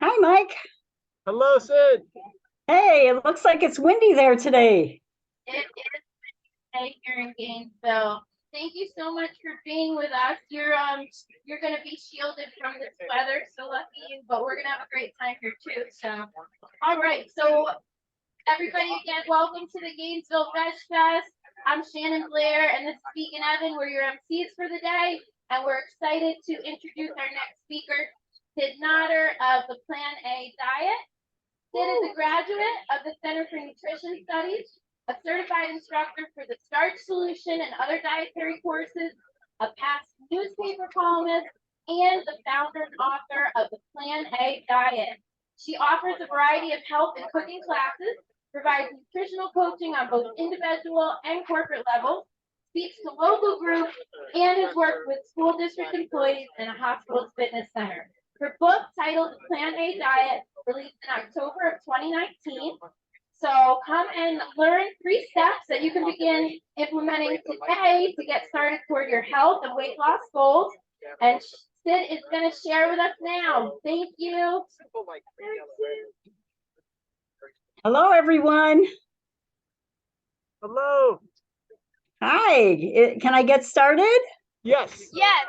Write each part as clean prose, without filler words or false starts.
Hi, Mike. Hello, Sid. Hey, it looks like it's windy there today. It is today here in Gainesville. Thank you so much for being with us. You're gonna be shielded from this weather, so lucky you, but we're gonna have a great time here too. So all right, so everybody again, welcome to the Gainesville Veg Fest. I'm Shannon Blair and this is Vegan Evan. We're your MCs for the day, and we're excited to introduce our next speaker, Sid Notter of the Plan A Diet. Sid is a graduate of the Center for Nutrition Studies, a certified instructor for the Starch Solution and other dietary courses, a past newspaper columnist, and the founder and author of the Plan A Diet. She offers a variety of health and cooking classes, provides nutritional coaching on both individual and corporate levels, speaks to local groups, and has worked with school district employees and a hospital's fitness center. Her book, titled The Plan A Diet, released in October of 2019. So come and learn 3 steps that you can begin implementing today to get started toward your health and weight loss goals. And Sid is going to share with us now. Thank you. Hello, everyone. Hello. Hi. Can I get started? Yes. Yes.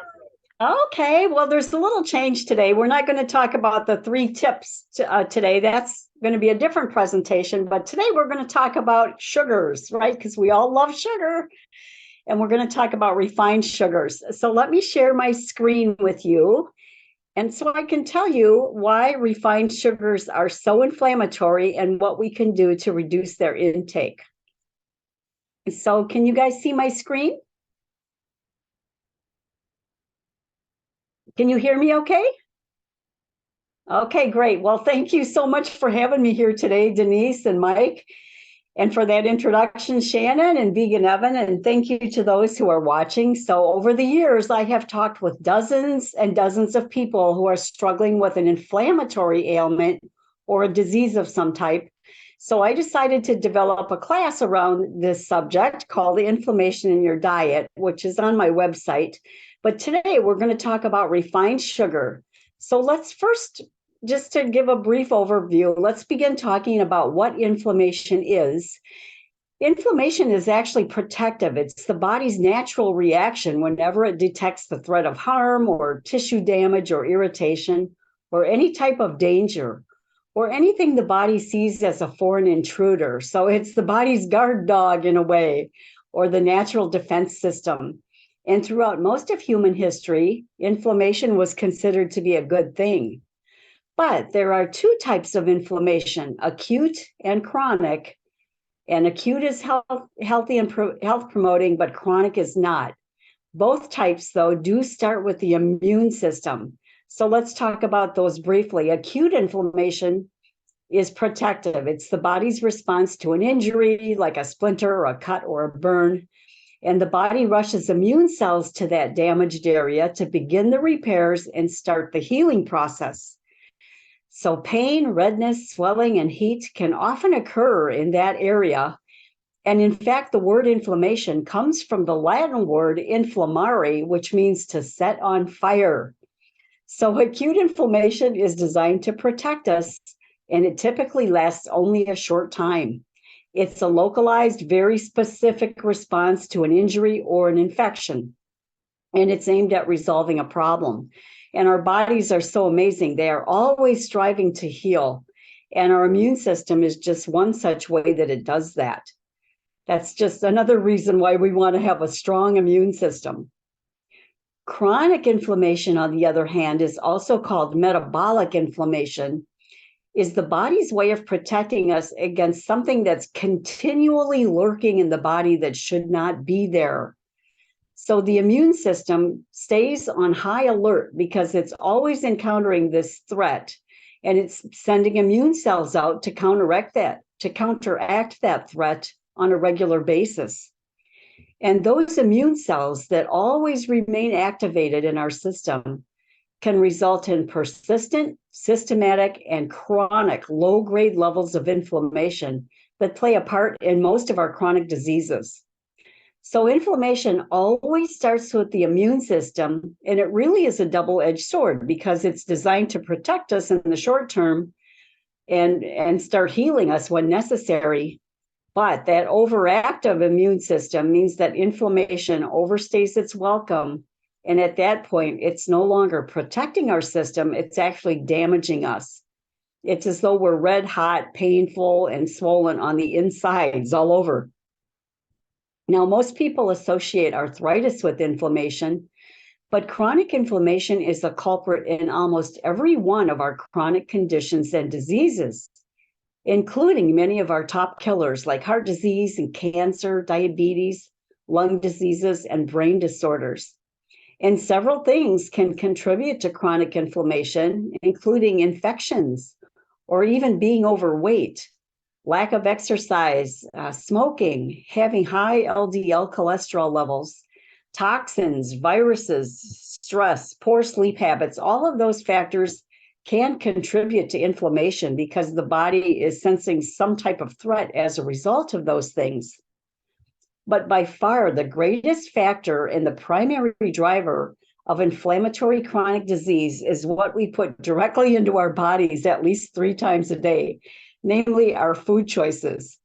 Okay. Well, there's a little change today. We're not going to talk about the 3 tips today. That's going to be a different presentation. But today we're going to talk about sugars, right? Because we all love sugar. And we're going to talk about refined sugars. So let me share my screen with you. And so I can tell you why refined sugars are so inflammatory and what we can do to reduce their intake. So can you guys see my screen? Can you hear me okay? Okay, great. Well, thank you so much for having me here today, Denise and Mike, and for that introduction, Shannon and Vegan Evan, and thank you to those who are watching. So over the years, I have talked with dozens and dozens of people who are struggling with an inflammatory ailment or a disease of some type. So I decided to develop a class around this subject called Inflammation in Your Diet, which is on my website. But today we're going to talk about refined sugar. So let's first, just to give a brief overview, let's begin talking about what inflammation is. Inflammation is actually protective. It's the body's natural reaction whenever it detects the threat of harm or tissue damage or irritation or any type of danger or anything the body sees as a foreign intruder. So it's the body's guard dog in a way, or the natural defense system. And throughout most of human history, inflammation was considered to be a good thing. But there are 2 types of inflammation, acute and chronic. And acute is healthy and health promoting, but chronic is not. Both types, though, do start with the immune system. So let's talk about those briefly. Acute inflammation is protective. It's the body's response to an injury, like a splinter or a cut or a burn. And the body rushes immune cells to that damaged area to begin the repairs and start the healing process. So pain, redness, swelling, and heat can often occur in that area. And in fact, the word inflammation comes from the Latin word inflammare, which means to set on fire. So acute inflammation is designed to protect us, and it typically lasts only a short time. It's a localized, very specific response to an injury or an infection, and it's aimed at resolving a problem. And our bodies are so amazing. They are always striving to heal, and our immune system is just one such way that it does that. That's just another reason why we want to have a strong immune system. Chronic inflammation, on the other hand, is also called metabolic inflammation, is the body's way of protecting us against something that's continually lurking in the body that should not be there. So the immune system stays on high alert because it's always encountering this threat, and it's sending immune cells out to counteract that threat on a regular basis. And those immune cells that always remain activated in our system can result in persistent, systematic, and chronic low-grade levels of inflammation that play a part in most of our chronic diseases. So inflammation always starts with the immune system, and it really is a double-edged sword because it's designed to protect us in the short term and start healing us when necessary. But that overactive immune system means that inflammation overstays its welcome. And at that point, it's no longer protecting our system, it's actually damaging us. It's as though we're red hot, painful, and swollen on the insides all over. Now, most people associate arthritis with inflammation, but chronic inflammation is the culprit in almost every one of our chronic conditions and diseases, including many of our top killers like heart disease and cancer, diabetes, lung diseases, and brain disorders. And several things can contribute to chronic inflammation, including infections or even being overweight, lack of exercise, smoking, having high LDL cholesterol levels, toxins, viruses, stress, poor sleep habits. All of those factors can contribute to inflammation because the body is sensing some type of threat as a result of those things. But by far, the greatest factor and the primary driver of inflammatory chronic disease is what we put directly into our bodies at least 3 times a day, namely our food choices.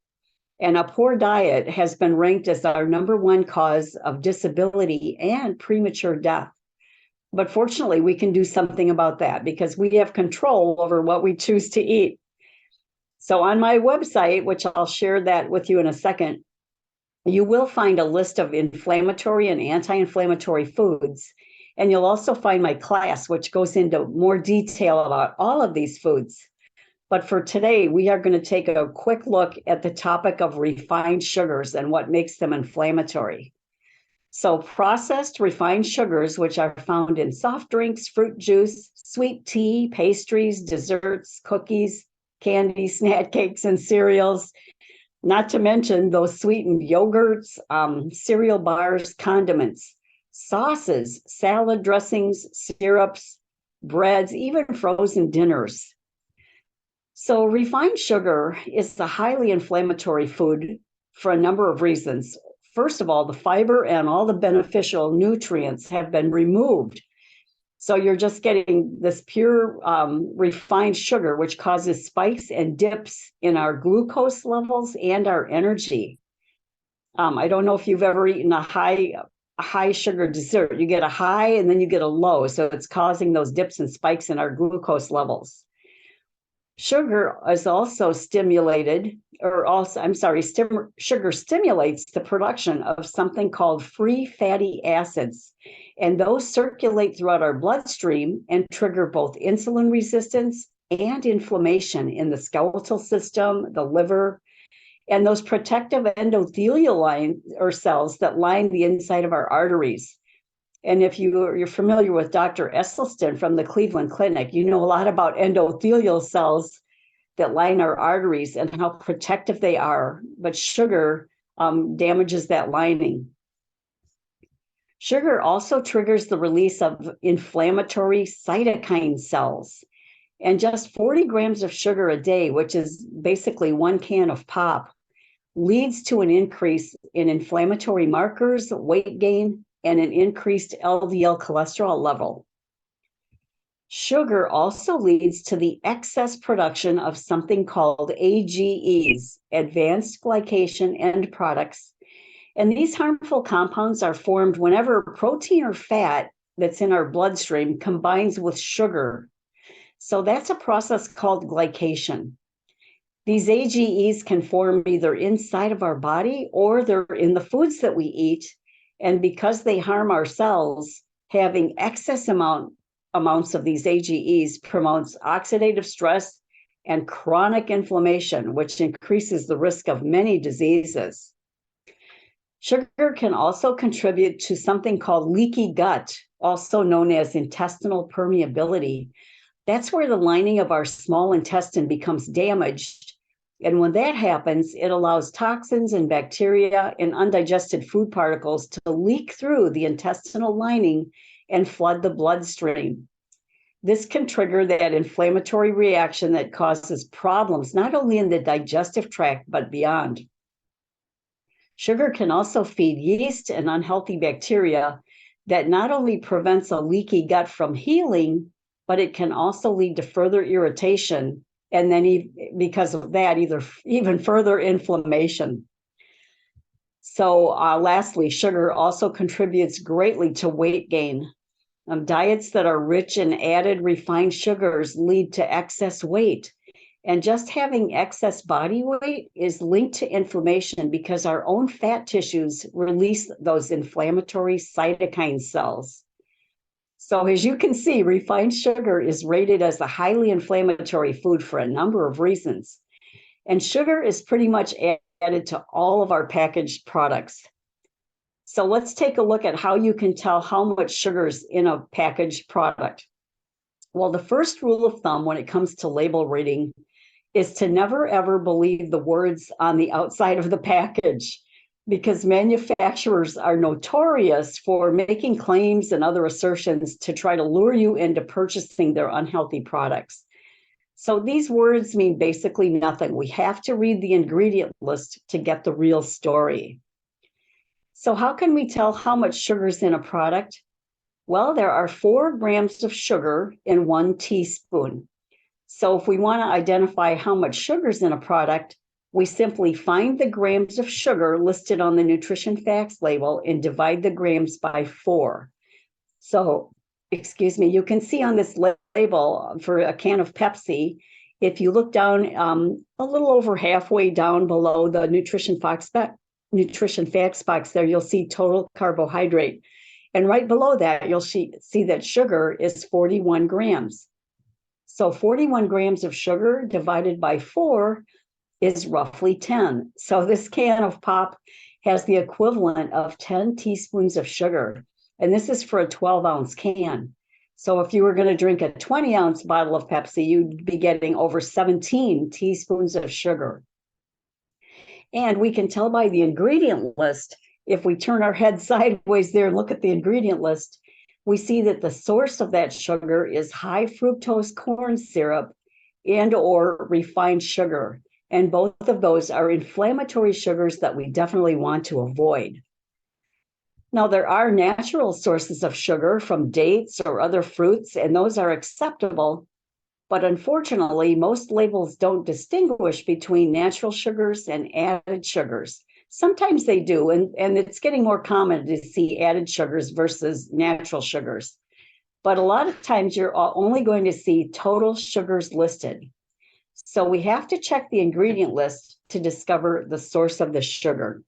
And a poor diet has been ranked as our #1 cause of disability and premature death. But fortunately, we can do something about that because we have control over what we choose to eat. So on my website, which I'll share that with you in a second, you will find a list of inflammatory and anti-inflammatory foods. And you'll also find my class, which goes into more detail about all of these foods. But for today, we are going to take a quick look at the topic of refined sugars and what makes them inflammatory. So processed refined sugars, which are found in soft drinks, fruit juice, sweet tea, pastries, desserts, cookies, candy, snack cakes, and cereals, not to mention those sweetened yogurts, cereal bars, condiments, sauces, salad dressings, syrups, breads, even frozen dinners. So refined sugar is a highly inflammatory food for a number of reasons. First of all, the fiber and all the beneficial nutrients have been removed. So you're just getting this pure refined sugar, which causes spikes and dips in our glucose levels and our energy. I don't know if you've ever eaten a high sugar dessert. You get a high and then you get a low. So it's causing those dips and spikes in our glucose levels. Sugar is also sugar stimulates the production of something called free fatty acids. And those circulate throughout our bloodstream and trigger both insulin resistance and inflammation in the skeletal system, the liver, and those protective endothelial cells that line the inside of our arteries. And if you're familiar with Dr. Esselstyn from the Cleveland Clinic, you know a lot about endothelial cells that line our arteries and how protective they are. But sugar damages that lining. Sugar also triggers the release of inflammatory cytokine cells. And just 40 grams of sugar a day, which is basically 1 can of pop, leads to an increase in inflammatory markers, weight gain, and an increased LDL cholesterol level. Sugar also leads to the excess production of something called AGEs, advanced glycation end products. And these harmful compounds are formed whenever protein or fat that's in our bloodstream combines with sugar. So that's a process called glycation. These AGEs can form either inside of our body or they're in the foods that we eat. And because they harm our cells, having excess amounts of these AGEs promotes oxidative stress and chronic inflammation, which increases the risk of many diseases. Sugar can also contribute to something called leaky gut, also known as intestinal permeability. That's where the lining of our small intestine becomes damaged. And when that happens, it allows toxins and bacteria and undigested food particles to leak through the intestinal lining and flood the bloodstream. This can trigger that inflammatory reaction that causes problems not only in the digestive tract, but beyond. Sugar can also feed yeast and unhealthy bacteria that not only prevents a leaky gut from healing, but it can also lead to further irritation, and then because of that, even further inflammation. So lastly, sugar also contributes greatly to weight gain. Diets that are rich in added refined sugars lead to excess weight. And just having excess body weight is linked to inflammation because our own fat tissues release those inflammatory cytokine cells. So as you can see, refined sugar is rated as a highly inflammatory food for a number of reasons. And sugar is pretty much added to all of our packaged products. So let's take a look at how you can tell how much sugar is in a packaged product. Well, the first rule of thumb when it comes to label reading is to never ever believe the words on the outside of the package, because manufacturers are notorious for making claims and other assertions to try to lure you into purchasing their unhealthy products. So these words mean basically nothing. We have to read the ingredient list to get the real story. So how can we tell how much sugar is in a product? Well, there are 4 grams of sugar in 1 teaspoon. So if we want to identify how much sugar is in a product, we simply find the grams of sugar listed on the nutrition facts label and divide the grams by 4. So, you can see on this label for a can of Pepsi, if you look down a little over halfway down below the nutrition facts box there, you'll see total carbohydrate. And right below that, you'll see that sugar is 41 grams. So 41 grams of sugar divided by 4 is roughly 10. So this can of pop has the equivalent of 10 teaspoons of sugar. And this is for a 12-ounce can. So if you were going to drink a 20-ounce bottle of Pepsi, you'd be getting over 17 teaspoons of sugar. And we can tell by the ingredient list, if we turn our head sideways there and look at the ingredient list, we see that the source of that sugar is high fructose corn syrup and or refined sugar. And both of those are inflammatory sugars that we definitely want to avoid. Now, there are natural sources of sugar from dates or other fruits, and those are acceptable. But unfortunately, most labels don't distinguish between natural sugars and added sugars. Sometimes they do, and it's getting more common to see added sugars versus natural sugars. But a lot of times you're only going to see total sugars listed. So we have to check the ingredient list to discover the source of the sugar.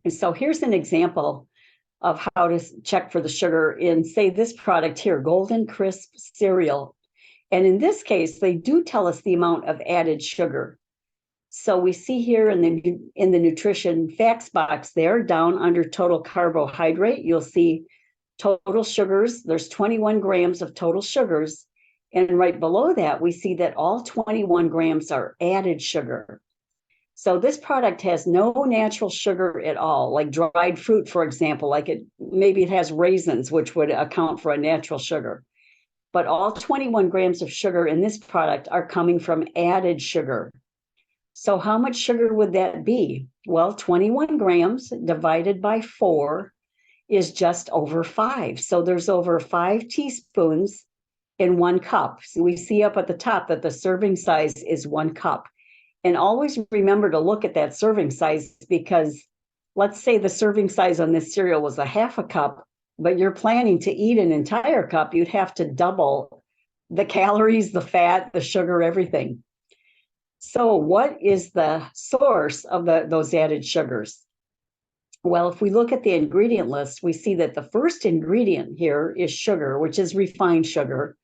And so here's an example of how to check for the sugar in, say, this product here, Golden Crisp cereal. And in this case, they do tell us the amount of added sugar. So we see here in the nutrition facts box there, down under total carbohydrate, you'll see total sugars. There's 21 grams of total sugars. And right below that, we see that all 21 grams are added sugar. So this product has no natural sugar at all, like dried fruit, for example, maybe it has raisins, which would account for a natural sugar. But all 21 grams of sugar in this product are coming from added sugar. So how much sugar would that be? Well, 21 grams divided by 4 is just over 5. So there's over 5 teaspoons in 1 cup. So we see up at the top that the serving size is 1 cup. And always remember to look at that serving size, because let's say the serving size on this cereal was a half a cup, but you're planning to eat an entire cup, you'd have to double the calories, the fat, the sugar, everything. So what is the source of those added sugars? Well, if we look at the ingredient list, we see that the first ingredient here is sugar, which is refined sugar.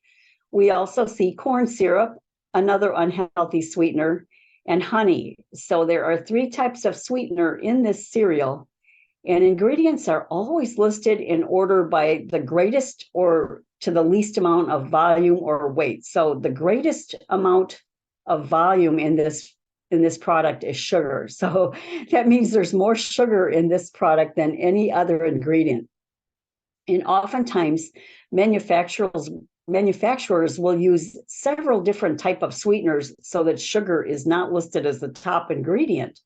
We also see corn syrup, another unhealthy sweetener, and honey. So there are 3 types of sweetener in this cereal. And ingredients are always listed in order by the greatest or to the least amount of volume or weight. So the greatest amount of volume in this product is sugar. So that means there's more sugar in this product than any other ingredient. And oftentimes manufacturers will use several different types of sweeteners so that sugar is not listed as the top ingredient.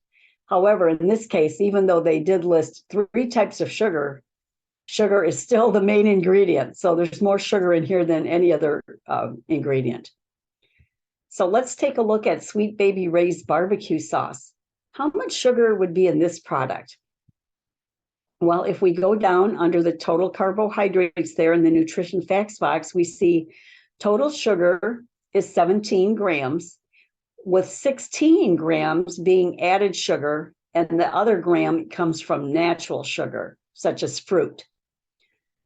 However, in this case, even though they did list 3 types of sugar, sugar is still the main ingredient. So there's more sugar in here than any other ingredient. So let's take a look at Sweet Baby Ray's barbecue sauce. How much sugar would be in this product? Well, if we go down under the total carbohydrates there in the nutrition facts box, we see total sugar is 17 grams, with 16 grams being added sugar, and the other gram comes from natural sugar, such as fruit.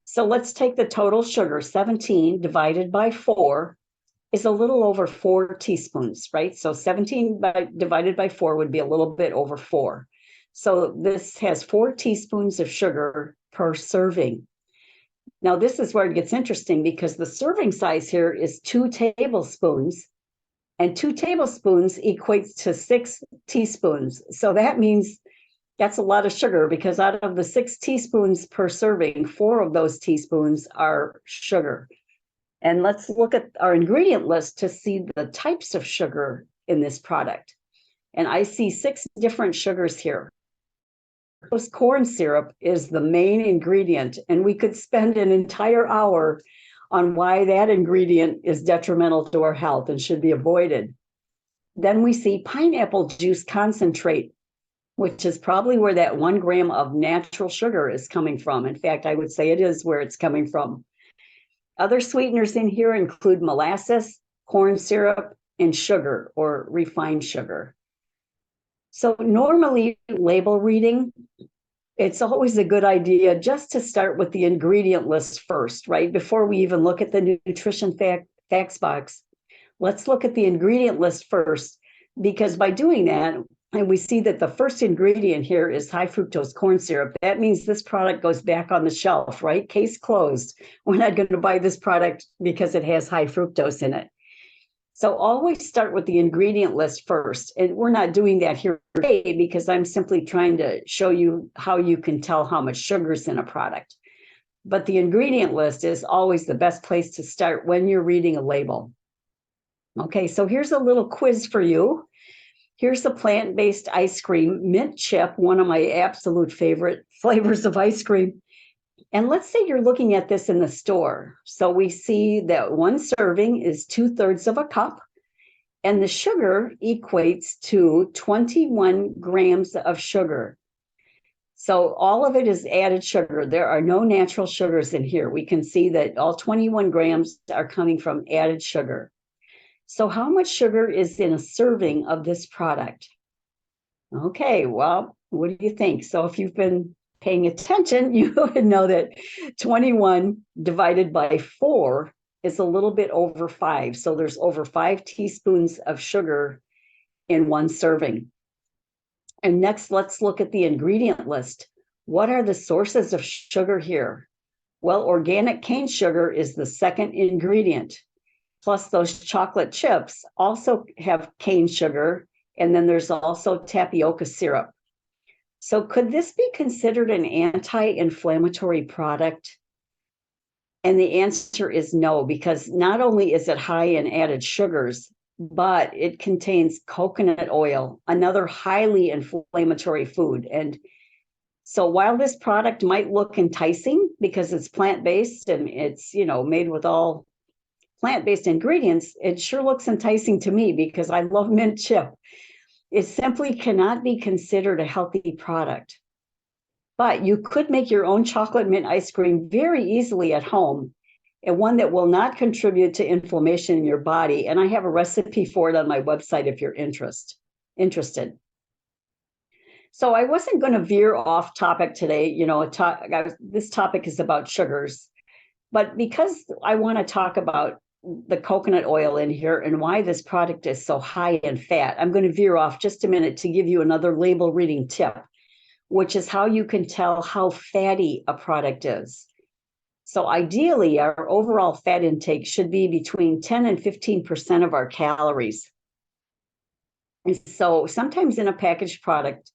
So let's take the total sugar, 17 divided by 4 is a little over 4 teaspoons, right? So 17 divided by 4 would be a little bit over 4. So this has 4 teaspoons of sugar per serving. Now, this is where it gets interesting because the serving size here is 2 tablespoons, and 2 tablespoons equates to 6 teaspoons. So that means that's a lot of sugar, because out of the 6 teaspoons per serving, 4 of those teaspoons are sugar. And let's look at our ingredient list to see the types of sugar in this product. And I see 6 different sugars here. Corn syrup is the main ingredient, and we could spend an entire hour on why that ingredient is detrimental to our health and should be avoided. Then we see pineapple juice concentrate, which is probably where that 1 gram of natural sugar is coming from. In fact, I would say it is where it's coming from. Other sweeteners in here include molasses, corn syrup, and sugar or refined sugar. So normally label reading, it's always a good idea just to start with the ingredient list first, right? Before we even look at the nutrition facts box, let's look at the ingredient list first, because by doing that, and we see that the first ingredient here is high fructose corn syrup. That means this product goes back on the shelf, right? Case closed. We're not going to buy this product because it has high fructose in it. So always start with the ingredient list first. And we're not doing that here today because I'm simply trying to show you how you can tell how much sugar is in a product. But the ingredient list is always the best place to start when you're reading a label. Okay, so here's a little quiz for you. Here's the plant-based ice cream, mint chip, one of my absolute favorite flavors of ice cream. And let's say you're looking at this in the store. So we see that 1 serving is 2/3 of a cup, and the sugar equates to 21 grams of sugar. So all of it is added sugar. There are no natural sugars in here. We can see that all 21 grams are coming from added sugar. So how much sugar is in a serving of this product? Okay, well, what do you think? So if you've been paying attention, you would know that 21 divided by 4 is a little bit over 5. So there's over 5 teaspoons of sugar in 1 serving. And next, let's look at the ingredient list. What are the sources of sugar here? Well, organic cane sugar is the second ingredient. Plus those chocolate chips also have cane sugar, and then there's also tapioca syrup. So could this be considered an anti-inflammatory product? And the answer is no, because not only is it high in added sugars, but it contains coconut oil, another highly inflammatory food. And so while this product might look enticing because it's plant-based and it's, made with all plant-based ingredients, it sure looks enticing to me because I love mint chip. It simply cannot be considered a healthy product. But you could make your own chocolate mint ice cream very easily at home, and one that will not contribute to inflammation in your body. And I have a recipe for it on my website if you're interested. So I wasn't going to veer off topic today. This topic is about sugars, but because I want to talk about the coconut oil in here and why this product is so high in fat, I'm going to veer off just a minute to give you another label reading tip, which is how you can tell how fatty a product is. So ideally, our overall fat intake should be between 10 and 15% of our calories. And so sometimes in a packaged product,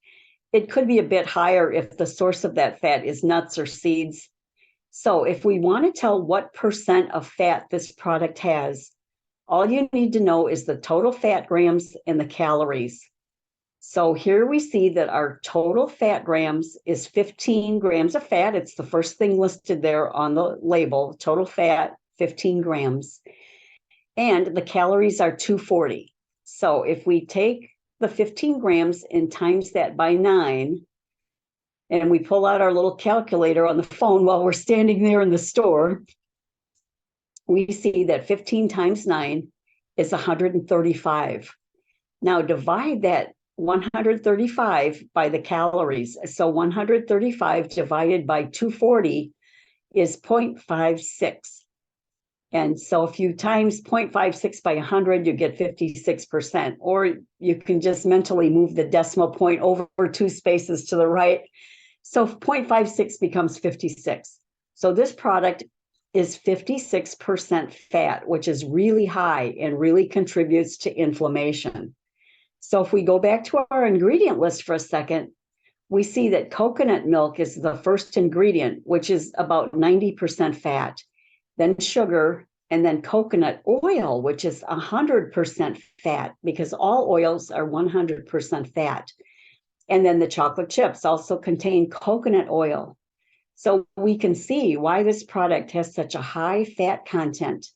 it could be a bit higher if the source of that fat is nuts or seeds. So if we want to tell what percent of fat this product has, all you need to know is the total fat grams and the calories. So here we see that our total fat grams is 15 grams of fat. It's the first thing listed there on the label, total fat, 15 grams. And the calories are 240. So if we take the 15 grams and times that by 9, and we pull out our little calculator on the phone while we're standing there in the store, we see that 15 times 9 is 135. Now divide that 135 by the calories. So 135 divided by 240 is 0.56. And so if you times 0.56 by 100, you get 56%. Or you can just mentally move the decimal point over 2 spaces to the right. So 0.56 becomes 56. So this product is 56% fat, which is really high and really contributes to inflammation. So if we go back to our ingredient list for a second, we see that coconut milk is the first ingredient, which is about 90% fat, then sugar, and then coconut oil, which is 100% fat, because all oils are 100% fat. And then the chocolate chips also contain coconut oil. So we can see why this product has such a high fat content.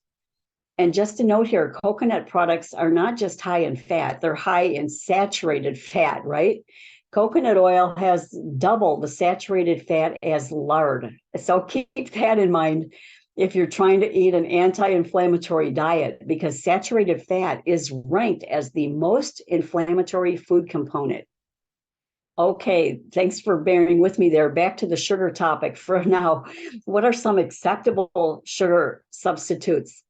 And just a note here, coconut products are not just high in fat, they're high in saturated fat, right? Coconut oil has double the saturated fat as lard. So keep that in mind if you're trying to eat an anti-inflammatory diet, because saturated fat is ranked as the most inflammatory food component. Okay, thanks for bearing with me there. Back to the sugar topic for now. What are some acceptable sugar substitutes?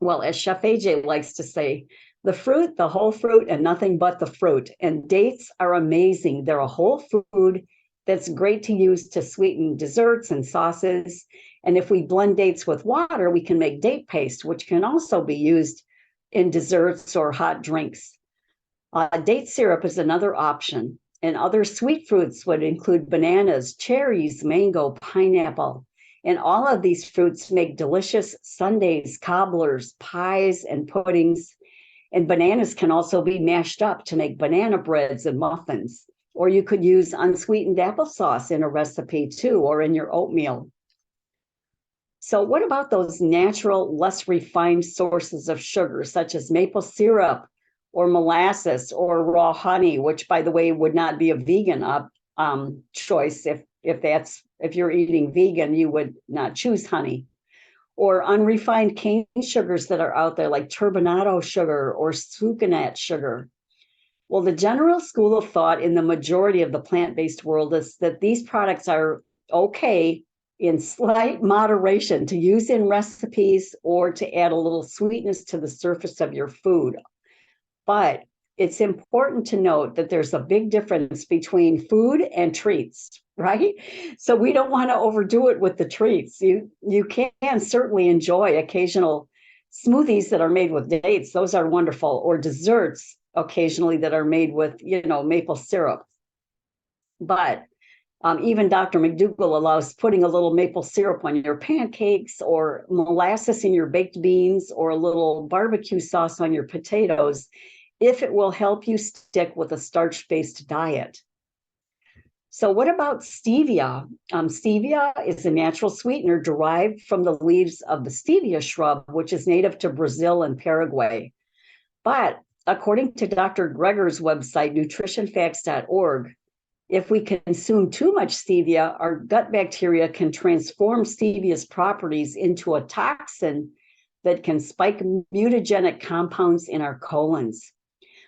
Well, as Chef AJ likes to say, the fruit, the whole fruit, and nothing but the fruit. And dates are amazing. They're a whole food that's great to use to sweeten desserts and sauces. And if we blend dates with water, we can make date paste, which can also be used in desserts or hot drinks. Date syrup is another option. And other sweet fruits would include bananas, cherries, mango, pineapple. And all of these fruits make delicious sundaes, cobblers, pies, and puddings. And bananas can also be mashed up to make banana breads and muffins. Or you could use unsweetened applesauce in a recipe too, or in your oatmeal. So what about those natural, less refined sources of sugar, such as maple syrup or molasses or raw honey, which, by the way, would not be a vegan choice. If you're eating vegan, you would not choose honey. Or unrefined cane sugars that are out there, like turbinado sugar or sucanat sugar. Well, the general school of thought in the majority of the plant-based world is that these products are okay in slight moderation to use in recipes or to add a little sweetness to the surface of your food. But it's important to note that there's a big difference between food and treats, right? So we don't want to overdo it with the treats. You can certainly enjoy occasional smoothies that are made with dates. Those are wonderful. Or desserts occasionally that are made with, maple syrup. But even Dr. McDougall allows putting a little maple syrup on your pancakes, or molasses in your baked beans, or a little barbecue sauce on your potatoes, if it will help you stick with a starch-based diet. So what about stevia? Stevia is a natural sweetener derived from the leaves of the stevia shrub, which is native to Brazil and Paraguay. But according to Dr. Greger's website, nutritionfacts.org, if we consume too much stevia, our gut bacteria can transform stevia's properties into a toxin that can spike mutagenic compounds in our colons.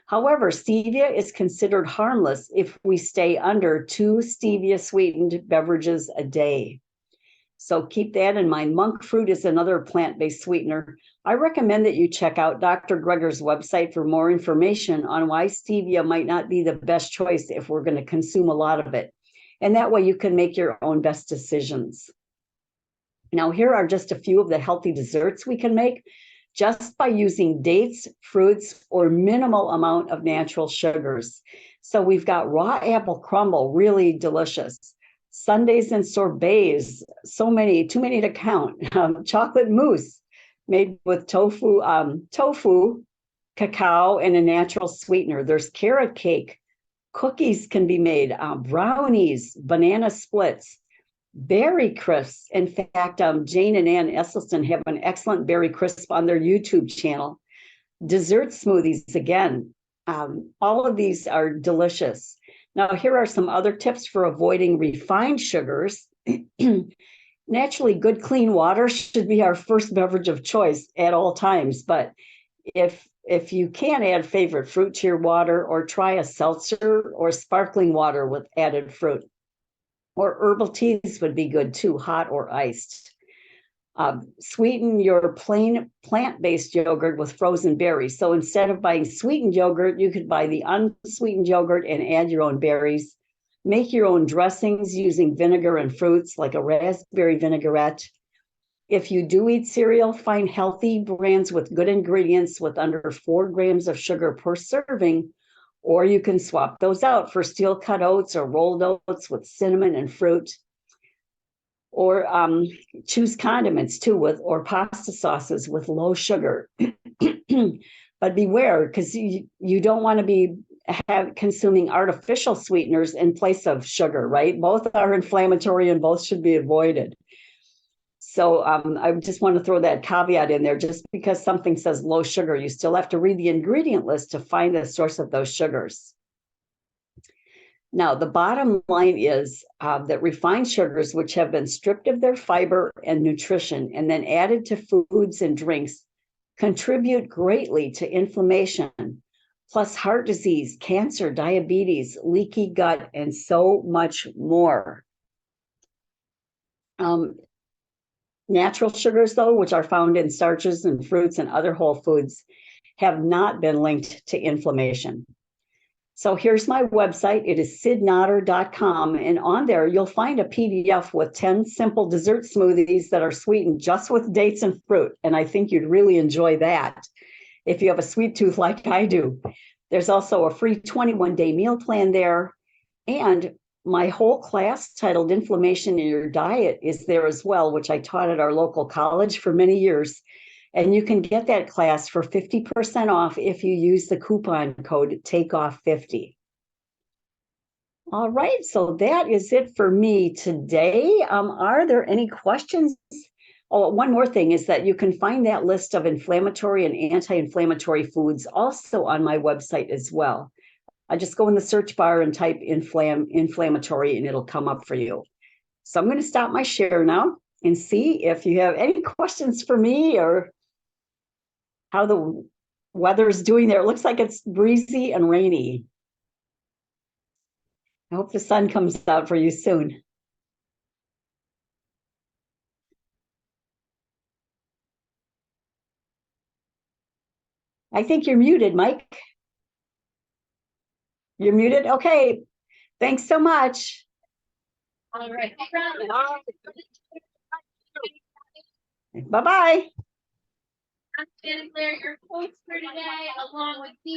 However, stevia is considered harmless if we stay under 2 stevia-sweetened beverages a day. So keep that in mind. Monk fruit is another plant-based sweetener. I recommend that you check out Dr. Greger's website for more information on why stevia might not be the best choice if we're going to consume a lot of it. And that way you can make your own best decisions. Now, here are just a few of the healthy desserts we can make just by using dates, fruits, or minimal amount of natural sugars. So we've got raw apple crumble, really delicious. Sundaes and sorbets, too many to count. Chocolate mousse made with tofu, cacao, and a natural sweetener. There's carrot cake Cookies can be made, brownies, banana splits, berry crisps. In fact, Jane and Ann Esselstyn have an excellent berry crisp on their YouTube channel. Dessert smoothies, again, all of these are delicious. Now, here are some other tips for avoiding refined sugars. Naturally, good clean water should be our first beverage of choice at all times. But if you can add favorite fruit to your water, or try a seltzer or sparkling water with added fruit. Or herbal teas would be good too, hot or iced. Sweeten your plain plant-based yogurt with frozen berries. So instead of buying sweetened yogurt, you could buy the unsweetened yogurt and add your own berries. Make your own dressings using vinegar and fruits, like a raspberry vinaigrette. If you do eat cereal, find healthy brands with good ingredients with under 4 grams of sugar per serving, or you can swap those out for steel-cut oats or rolled oats with cinnamon and fruit. Or choose condiments too, or pasta sauces with low sugar. But beware, because you don't want to be consuming artificial sweeteners in place of sugar, right? Both are inflammatory and both should be avoided. So I just want to throw that caveat in there. Just because something says low sugar, you still have to read the ingredient list to find the source of those sugars. Now, the bottom line is that refined sugars, which have been stripped of their fiber and nutrition and then added to foods and drinks, contribute greatly to inflammation, plus heart disease, cancer, diabetes, leaky gut, and so much more. Natural sugars, though, which are found in starches and fruits and other whole foods, have not been linked to inflammation. So here's my website. It is sidnotter.com. And on there, you'll find a PDF with 10 simple dessert smoothies that are sweetened just with dates and fruit. And I think you'd really enjoy that if you have a sweet tooth like I do. There's also a free 21-day meal plan there. And my whole class titled Inflammation in Your Diet is there as well, which I taught at our local college for many years. And you can get that class for 50% off if you use the coupon code TAKEOFF50. All right, so that is it for me today. Are there any questions? Oh, one more thing is that you can find that list of inflammatory and anti-inflammatory foods also on my website as well. I just go in the search bar and type inflammatory and it'll come up for you. So I'm going to stop my share now and see if you have any questions for me or how the weather is doing there. It looks like it's breezy and rainy. I hope the sun comes out for you soon. I think you're muted, Mike. You're muted? Okay. Thanks so much. All right. Bye-bye. I'm going to clear your quotes for today, along with these.